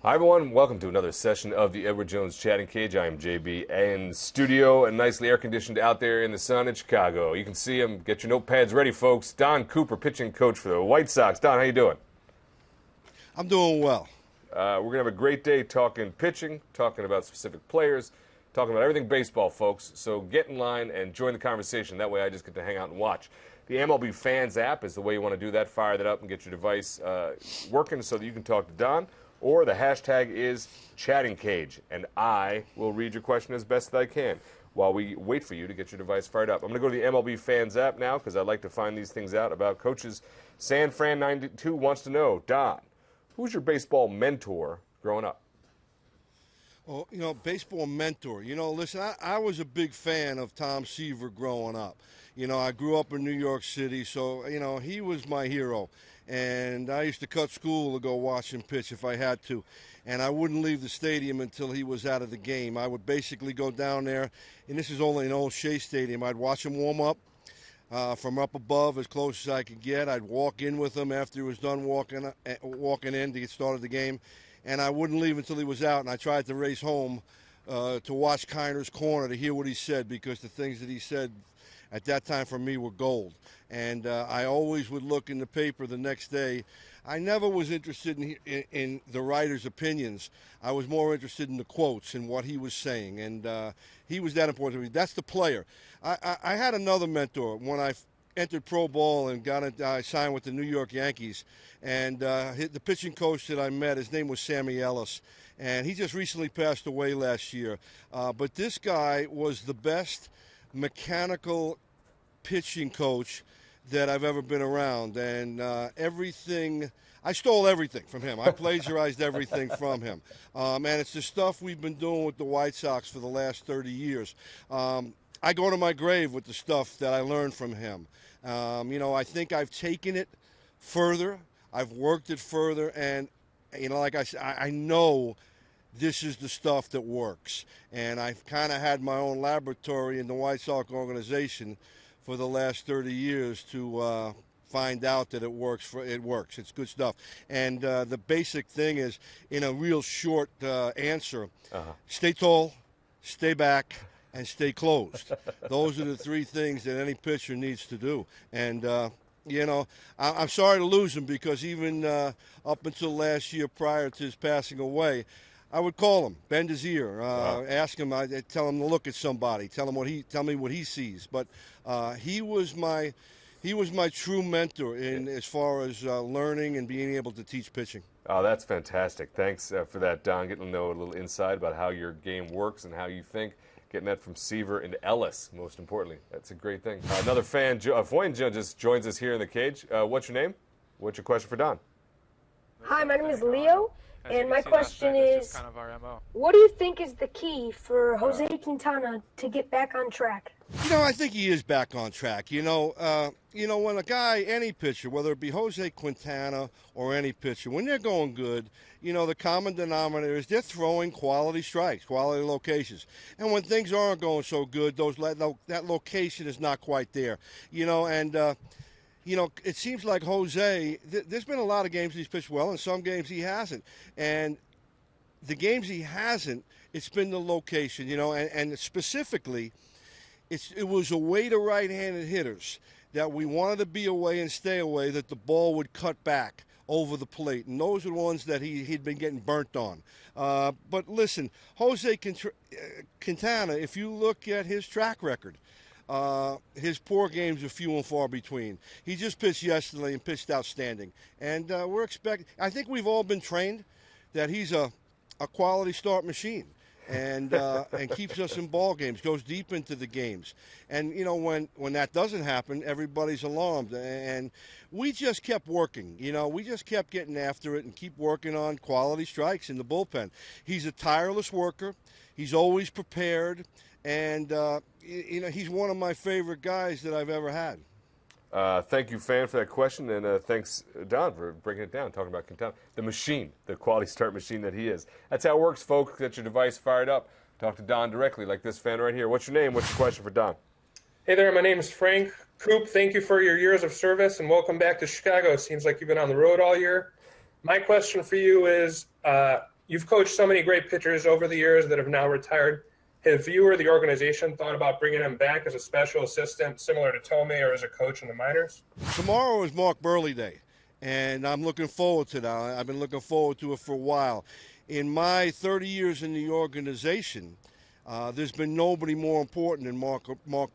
Hi, everyone. Welcome to another session of the Edward Jones Chatting Cage. I am JB in studio and nicely air-conditioned out there in the sun in Chicago. You can see him. Get your notepads ready, folks. Don Cooper, pitching coach for the White Sox. Don, how you doing? I'm doing well. We're going to have a great day talking pitching, talking about specific players, talking about everything baseball, folks. So get in line and join the conversation. That way I just get to hang out and watch. The MLB Fans app is the way you want to do that. Fire that up and get your device working so that you can talk to Don. Or the hashtag is Chatting Cage, and I will read your question as best that I can while we wait for you to get your device fired up. I'm going to go to the MLB Fans app now because I like to find these things out about coaches. San Fran 92 wants to know, Don, who's your baseball mentor growing up? Well, baseball mentor. Listen, I was a big fan of Tom Seaver growing up. I grew up in New York City, so, he was my hero. And I used to cut school to go watch him pitch if I had to. And I wouldn't leave the stadium until he was out of the game. I would basically go down there, and this is only an old Shea Stadium. I'd watch him warm up from up above as close as I could get. I'd walk in with him after he was done walking in to get started the game. And I wouldn't leave until he was out. And I tried to race home to watch Kiner's Corner to hear what he said, because the things that he said at that time for me were gold. And I always would look in the paper the next day. I never was interested in the writer's opinions. I was more interested in the quotes and what he was saying. And he was that important to me. That's the player. I had another mentor when I entered pro ball and I signed with the New York Yankees. And the pitching coach that I met, his name was Sammy Ellis. And he just recently passed away last year. But this guy was the best mechanical pitching coach that I've ever been around, and I stole everything from him. I plagiarized everything from him, and it's the stuff we've been doing with the White Sox for the last 30 years. I go to my grave with the stuff that I learned from him. I think I've taken it further, I've worked it further, and like I said, I know this is the stuff that works. And I've kind of had my own laboratory in the White Sox organization for the last 30 years to find out that it works. It works. It's good stuff. And the basic thing is, in a real short answer, stay tall, stay back, and stay closed. Those are the three things that any pitcher needs to do. And I'm sorry to lose him, because even up until last year, prior to his passing away, I would call him, bend his ear, ask him, tell him to look at somebody, tell me what he sees. But he was my true mentor as far as learning and being able to teach pitching. Oh, that's fantastic. Thanks for that, Don. Getting to know a little insight about how your game works and how you think. Getting that from Seaver and Ellis, most importantly. That's a great thing. Another fan, Foyne, just joins us here in the cage. What's your name? What's your question for Don? Hi, my name is Leo. And my question is, kind of what do you think is the key for Jose Quintana to get back on track? I think he is back on track. When a guy, any pitcher, whether it be Jose Quintana or any pitcher, when they're going good, the common denominator is they're throwing quality strikes, quality locations. And when things aren't going so good, that location is not quite there. It seems like Jose, there's been a lot of games he's pitched well, and some games he hasn't. And the games he hasn't, it's been the location, and specifically, it was away to right-handed hitters that we wanted to be away and stay away, that the ball would cut back over the plate. And those are the ones that he'd been getting burnt on. But listen, Jose Quintana, if you look at his track record, his poor games are few and far between. He just pitched yesterday and pitched outstanding. And I think we've all been trained that he's a quality start machine. And keeps us in ball games, goes deep into the games. And, when that doesn't happen, everybody's alarmed. And we just kept working. We just kept getting after it and keep working on quality strikes in the bullpen. He's a tireless worker. He's always prepared. And, he's one of my favorite guys that I've ever had. Thank you, fan, for that question, and thanks, Don, for breaking it down, talking about Quintana. The machine, the quality start machine that he is. That's how it works, folks. Get your device fired up. Talk to Don directly, like this fan right here. What's your name? What's your question for Don? Hey there, my name is Frank Coop. Thank you for your years of service, and welcome back to Chicago. It seems like you've been on the road all year. My question for you is, You've coached so many great pitchers over the years that have now retired. Have you or the organization thought about bringing him back as a special assistant, similar to Tomei, or as a coach in the minors? Tomorrow is Mark Buehrle Day, and I'm looking forward to that. I've been looking forward to it for a while. In my 30 years in the organization, there's been nobody more important than Mark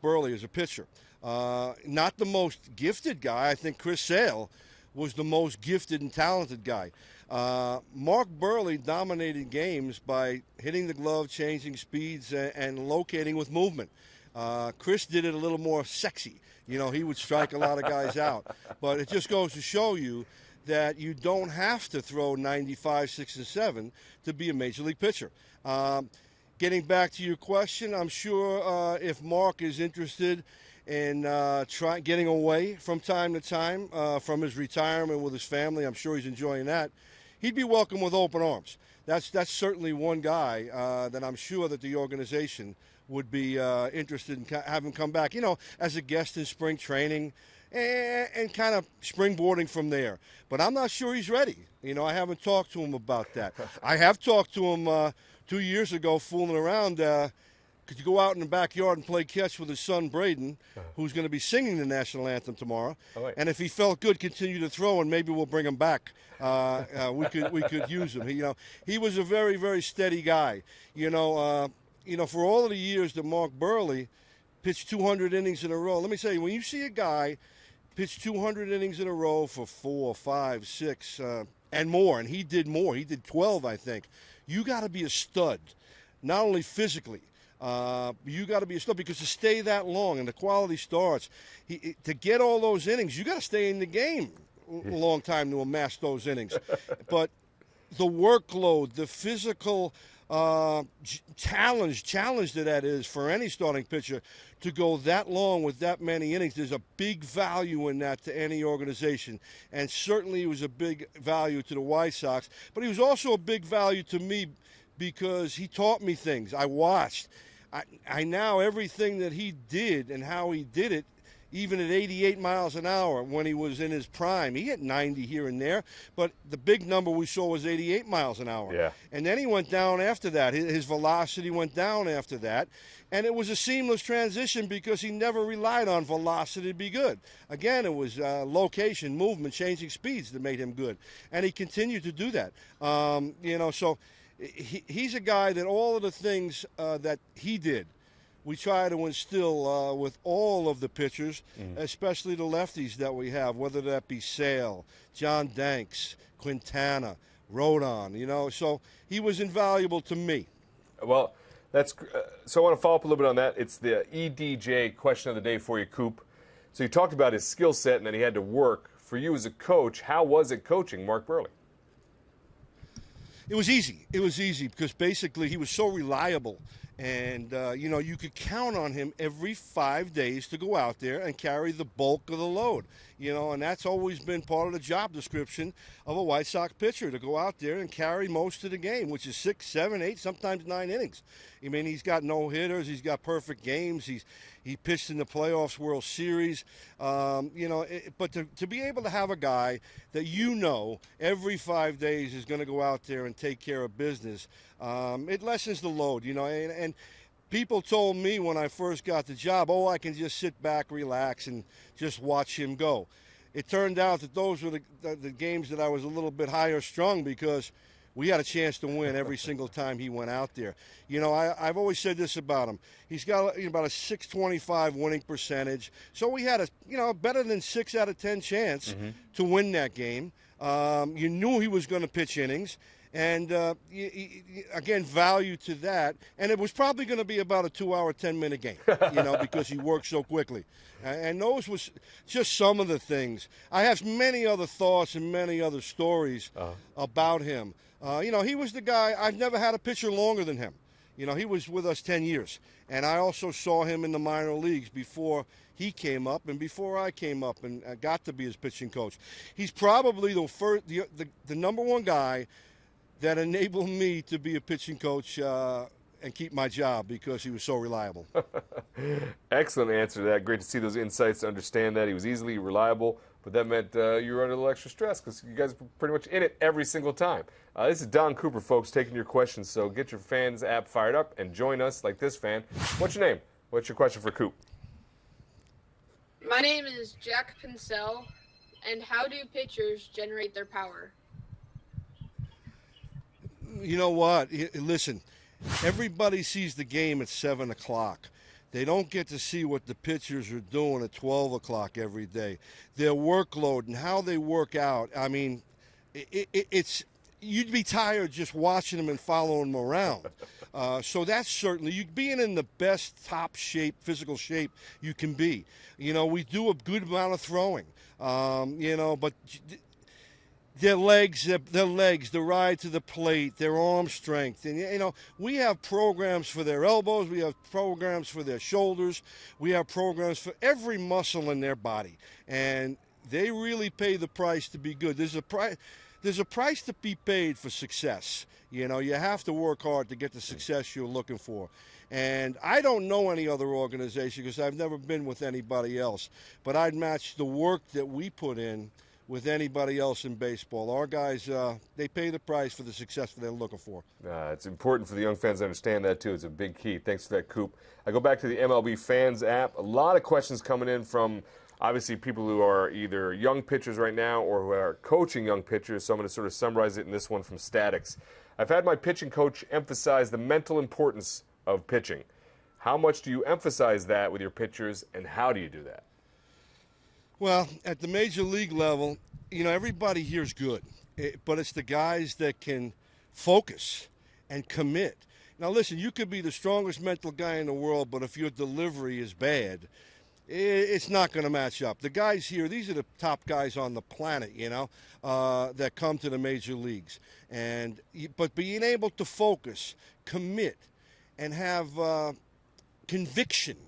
Buehrle as a pitcher. Not the most gifted guy. I think Chris Sale was the most gifted and talented guy. Mark Buehrle dominated games by hitting the glove, changing speeds, and locating with movement. Chris did it a little more sexy. You know, he would strike a lot of guys out. But it just goes to show you that you don't have to throw 95, 6, and 7 to be a major league pitcher. Getting back to your question, I'm sure if Mark is interested in getting away from time to time from his retirement with his family, I'm sure he's enjoying that. He'd be welcome with open arms. That's certainly one guy that I'm sure that the organization would be interested in having come back, you know, as a guest in spring training and kind of springboarding from there. But I'm not sure he's ready. You know, I haven't talked to him about that. I have talked to him 2 years ago, fooling around. Could you go out in the backyard and play catch with his son Braden, who's going to be singing the national anthem tomorrow? Oh, wait. And if he felt good, continue to throw, and maybe we'll bring him back. We could use him. He was a very, very steady guy. You know, for all of the years that Mark Buehrle pitched 200 innings in a row. Let me tell you, when you see a guy pitch 200 innings in a row for 4, 5, 6, and more, and he did more. He did 12, I think. You got to be a stud, not only physically. You got to be a stud because to stay that long and the quality starts, to get all those innings, you got to stay in the game a long time to amass those innings. But the workload, the physical challenge that is for any starting pitcher to go that long with that many innings, there's a big value in that to any organization. And certainly it was a big value to the White Sox. But he was also a big value to me because he taught me things. I watched. I now everything that he did and how he did it, even at 88 miles an hour when he was in his prime. He hit 90 here and there, but the big number we saw was 88 miles an hour. Yeah. And then he went down after that. His velocity went down after that. And it was a seamless transition because he never relied on velocity to be good. Again, it was location, movement, changing speeds that made him good. And he continued to do that. So he's a guy that all of the things that he did, we try to instill with all of the pitchers, especially the lefties that we have, whether that be Sale, John Danks, Quintana, Rodon, so he was invaluable to me. Well, so I want to follow up a little bit on that. It's the EDJ question of the day for you, Coop. So you talked about his skill set and that he had to work. For you as a coach, how was it coaching Mark Buehrle? It was easy. It was easy because basically he was so reliable. And, you could count on him every 5 days to go out there and carry the bulk of the load. And that's always been part of the job description of a White Sox pitcher, to go out there and carry most of the game, which is 6, 7, 8, sometimes 9 innings. I mean, he's got no-hitters. He's got perfect games. He pitched in the playoffs, World Series. But to be able to have a guy that every 5 days is going to go out there and take care of business, it lessens the load, and people told me when I first got the job, I can just sit back, relax, and just watch him go. It turned out that those were the games that I was a little bit higher strung because we had a chance to win every single time he went out there. I've always said this about him. He's got about a .625 winning percentage. So we had a better than 6 out of 10 chance to win that game. You knew he was going to pitch innings. And, again, value to that. And it was probably going to be about a 2-hour, 10-minute game, because he worked so quickly. And those was just some of the things. I have many other thoughts and many other stories about him. He was the guy, I've never had a pitcher longer than him. He was with us 10 years. And I also saw him in the minor leagues before he came up and before I came up and got to be his pitching coach. He's probably the number one guy that enabled me to be a pitching coach and keep my job because he was so reliable. Excellent answer to that. Great to see those insights, to understand that. He was easily reliable, but that meant you were under a little extra stress because you guys were pretty much in it every single time. This is Don Cooper, folks, taking your questions. So get your fans app fired up and join us like this fan. What's your name? What's your question for Coop? My name is Jack Pincel, and how do pitchers generate their power? You know what? Listen, everybody sees the game at 7 o'clock. They don't get to see what the pitchers are doing at 12 o'clock every day. Their workload and how they work out. I mean, it's you'd be tired just watching them and following them around. So that's certainly, you being in the best top shape, physical shape you can be. You know, we do a good amount of throwing, you know, but their legs, the ride to the plate, their arm strength. And, you know, we have programs for their elbows. We have programs for their shoulders. We have programs for every muscle in their body. And they really pay the price to be good. There's a price to be paid for success. You know, you have to work hard to get the success you're looking for. And I don't know any other organization because I've never been with anybody else. But I'd match the work that we put in with anybody else in baseball. Our guys, they pay the price for the success that they're looking for. It's important for the young fans to understand that, too. It's a big key. Thanks for that, Coop. I go back to the MLB Fans app. A lot of questions coming in from, obviously, people who are either young pitchers right now or who are coaching young pitchers, so I'm going to sort of summarize it in this one from Statics. I've had my pitching coach emphasize the mental importance of pitching. How much do you emphasize that with your pitchers, and how do you do that? Well, at the major league level, you know, everybody here is good, but it's the guys that can focus and commit. Now, listen, you could be the strongest mental guy in the world, but if your delivery is bad, it's not going to match up. The guys here, these are the top guys on the planet, you know, that come to the major leagues. But being able to focus, commit, and have conviction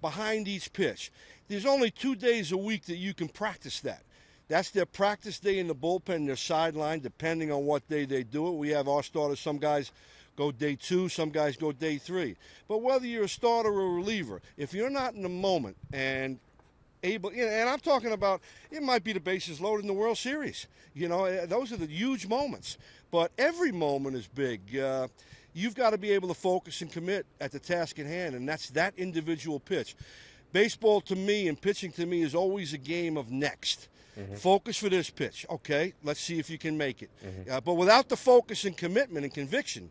behind each pitch. There's only 2 days a week that you can practice that. That's their practice day in the bullpen, their sideline, depending on what day they do it. We have our starters. Some guys go day 2, some guys go day 3. But whether you're a starter or a reliever, if you're not in the moment and able, you know, and I'm talking about, it might be the bases loaded in the World Series. You know, those are the huge moments. But every moment is big. You've got to be able to focus and commit at the task at hand, and that's that individual pitch. Baseball to me and pitching to me is always a game of next. Mm-hmm. Focus for this pitch. Okay, let's see if you can make it. Mm-hmm. But without the focus and commitment and conviction,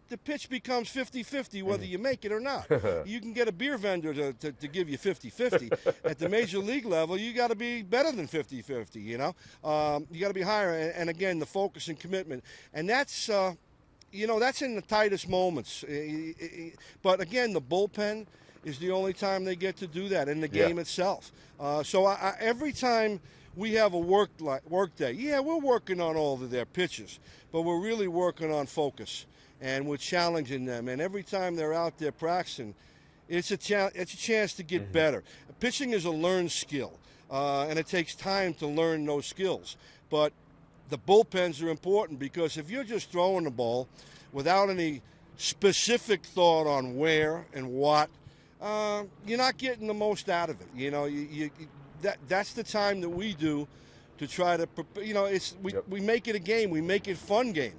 the pitch becomes 50-50 whether you make it or not. You can get a beer vendor to give you 50-50. At the major league level, you got to be better than 50-50, you know. You got to be higher. And again, the focus and commitment. And that's, you know, that's in the tightest moments. But again, the bullpen is the only time they get to do that in the game itself. So every time we have a work day, yeah, we're working on all of their pitches, but we're really working on focus. And we're challenging them. And every time they're out there practicing, it's a chance to get better. Pitching is a learned skill, and it takes time to learn those skills. But the bullpens are important because if you're just throwing the ball without any specific thought on where and what, you're not getting the most out of it. You know, that's the time that we do to try to, you know, we make it a game. We make it a fun game.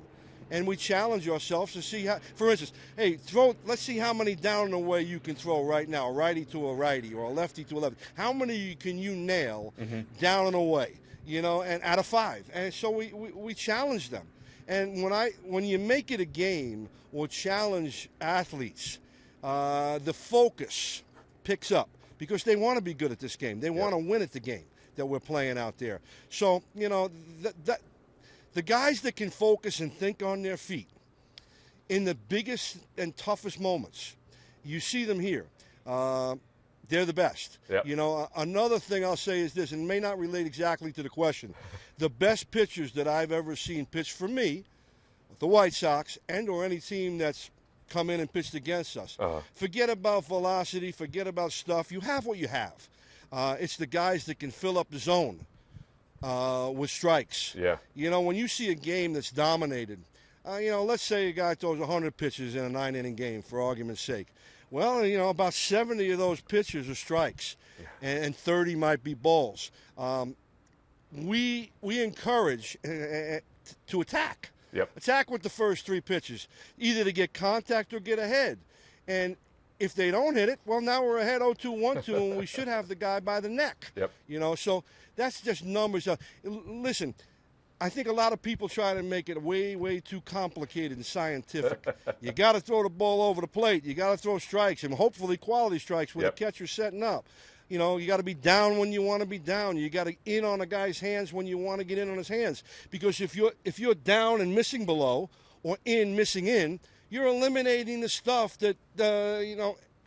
And we challenge ourselves to see how, for instance, hey, let's see how many down and away you can throw right now, a righty to a righty or a lefty to a lefty. How many can you nail down and away, you know, and out of 5? And so we challenge them. And when you make it a game or challenge athletes, the focus picks up because they want to be good at this game. They want to win at the game that we're playing out there. So, you know, the guys that can focus and think on their feet in the biggest and toughest moments, you see them here. They're the best. Yep. You know, another thing I'll say is this, and it may not relate exactly to the question. The best pitchers that I've ever seen pitch for me, the White Sox, and or any team that's come in and pitched against us. Forget about velocity, forget about stuff. You have what you have. It's the guys that can fill up the zone with strikes. Yeah. You know, when you see a game that's dominated, you know, let's say a guy throws 100 pitches in a 9-inning game, for argument's sake. Well, you know, about 70 of those pitches are strikes, and 30 might be balls. we encourage to attack. Yep. Attack with the first 3 pitches, either to get contact or get ahead. And if they don't hit it, well, now we're ahead 0-2, 1-2, and we should have the guy by the neck. Yep. You know, so that's just numbers. Listen, I think a lot of people try to make it way, way too complicated and scientific. You got to throw the ball over the plate. You got to throw strikes, and hopefully quality strikes with the catcher setting up. You know, you got to be down when you want to be down. You got to in on a guy's hands when you want to get in on his hands. Because if you're down and missing below, or in missing in, you're eliminating the stuff that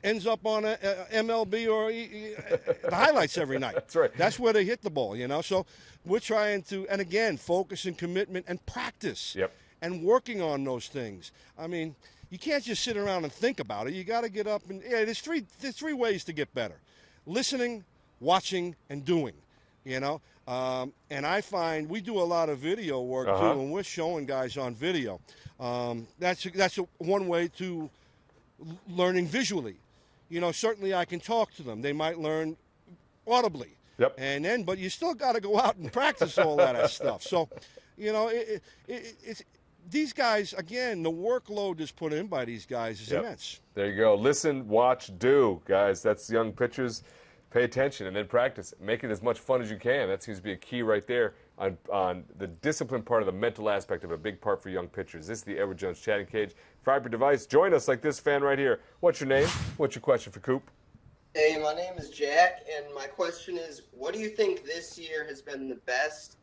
ends up on a MLB or the highlights every night. That's right. That's where they hit the ball. You know, so we're trying to, and again, focus and commitment and practice. Yep. And working on those things. I mean, you can't just sit around and think about it. You got to get up and there's three ways to get better. Listening, watching, and doing, you know. And I find we do a lot of video work, too, and we're showing guys on video. That's one way to learning visually. You know, certainly I can talk to them. They might learn audibly. Yep. But you still got to go out and practice all that stuff. So, you know, it's these guys, again, the workload that's put in by these guys is immense. There you go. Listen, watch, do, guys. That's young pitchers. Pay attention and then practice. Make it as much fun as you can. That seems to be a key right there on the discipline part of the mental aspect of a big part for young pitchers. This is the Edward Jones Chatting Cage. Fire up your device. Join us like this fan right here. What's your name? What's your question for Coop? Hey, my name is Jack, and my question is, what do you think this year has been the best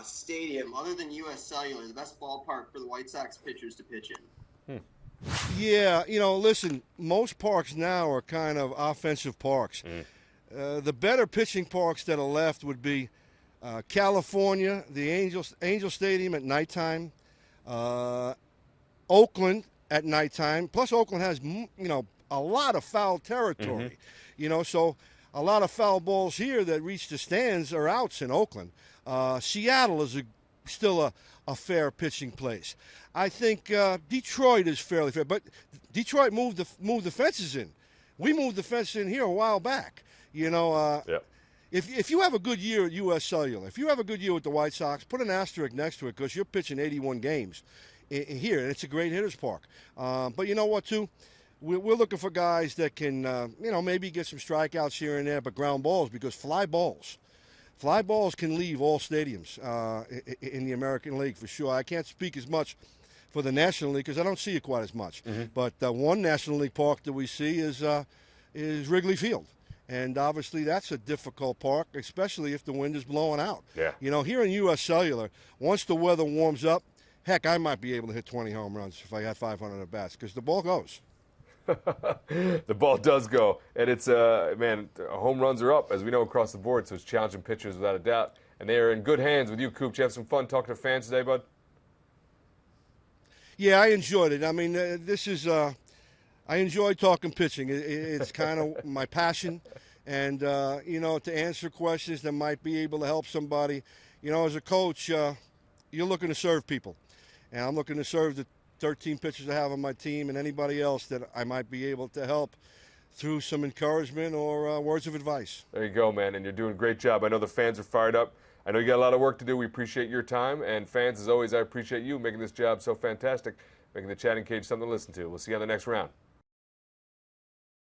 stadium, other than U.S. Cellular, the best ballpark for the White Sox pitchers to pitch in? Yeah, you know, listen, most parks now are kind of offensive parks. The better pitching parks that are left would be California, the Angel Stadium at nighttime, Oakland at nighttime. Plus, Oakland has, a lot of foul territory. You know, so a lot of foul balls here that reach the stands are outs in Oakland. Seattle is still a fair pitching place. I think Detroit is fairly fair, but Detroit moved the fences in. We moved the fence in here a while back. You know, if you have a good year at U.S. Cellular, if you have a good year with the White Sox, put an asterisk next to it because you're pitching 81 games here, and it's a great hitter's park. But you know what, too? We're looking for guys that can, maybe get some strikeouts here and there, but ground balls, because fly balls can leave all stadiums in the American League for sure. I can't speak as much for the National League because I don't see it quite as much. But one National League park that we see is Wrigley Field. And obviously that's a difficult park, especially if the wind is blowing out. Yeah. You know, here in U.S. Cellular, once the weather warms up, heck, I might be able to hit 20 home runs if I had 500 at bats because the ball goes. The ball does go, and it's home runs are up, as we know, across the board, so it's challenging pitchers without a doubt. And they are in good hands with you, Coop. Did you have some fun talking to fans today, bud? Yeah, I enjoyed it. I mean, I enjoy talking pitching. It's kind of my passion. And, to answer questions that might be able to help somebody. You know, as a coach, you're looking to serve people. And I'm looking to serve the 13 pitchers I have on my team and anybody else that I might be able to help through some encouragement or words of advice. There you go, man, and you're doing a great job. I know the fans are fired up. I know you got a lot of work to do. We appreciate your time. And fans, as always, I appreciate you making this job so fantastic, making the Chatting Cage something to listen to. We'll see you on the next round.